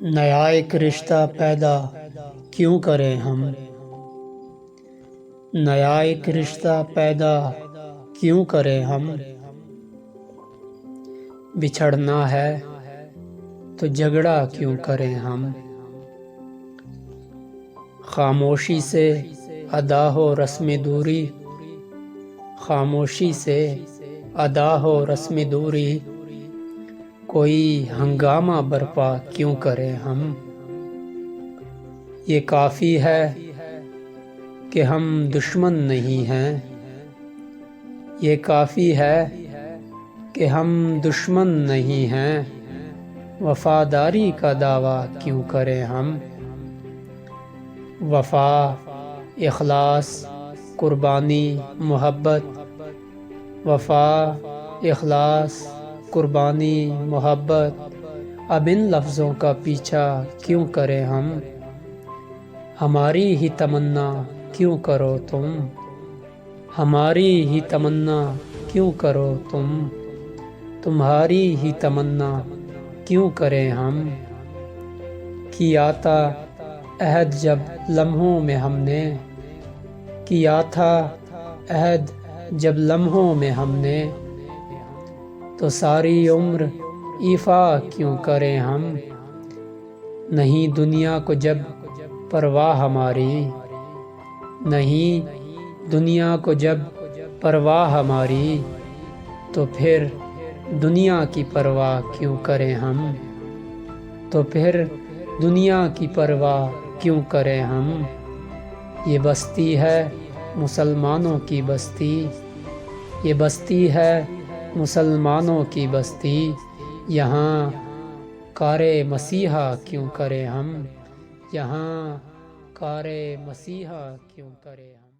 نیا ایک رشتہ پیدا کیوں کریں ہم؟ نیا ایک رشتہ پیدا کیوں کریں ہم؟ بچھڑنا ہے تو جھگڑا کیوں کریں ہم؟ خاموشی سے ادا ہو رسم دوری، خاموشی سے ادا ہو رسم دوری، کوئی ہنگامہ برپا کیوں کریں ہم؟ یہ کافی ہے کہ ہم دشمن نہیں ہیں، یہ کافی ہے کہ ہم دشمن نہیں ہیں، وفاداری کا دعویٰ کیوں کریں ہم؟ وفا، اخلاص، قربانی، محبت، وفا، اخلاص، قربانی، محبت، اب ان لفظوں کا پیچھا کیوں کریں ہم؟ ہماری ہی تمنا کیوں کرو تم، ہماری ہی تمنا کیوں کرو تم، تمہاری ہی تمنا کیوں کریں ہم؟ کیا تھا عہد جب لمحوں میں ہم نے، کیا تھا عہد جب لمحوں میں ہم نے، تو ساری عمر ایفا کیوں کریں ہم؟ نہیں دنیا کو جب پرواہ ہماری، نہیں دنیا کو جب پرواہ ہماری، تو پھر دنیا کی پرواہ کیوں کریں ہم؟ تو پھر دنیا کی پرواہ کیوں کریں ہم؟ یہ بستی ہے مسلمانوں کی بستی، یہ بستی ہے مسلمانوں کی بستی، یہاں کار مسیحا کیوں کریں ہم؟ یہاں کار مسیحا کیوں کریں ہم؟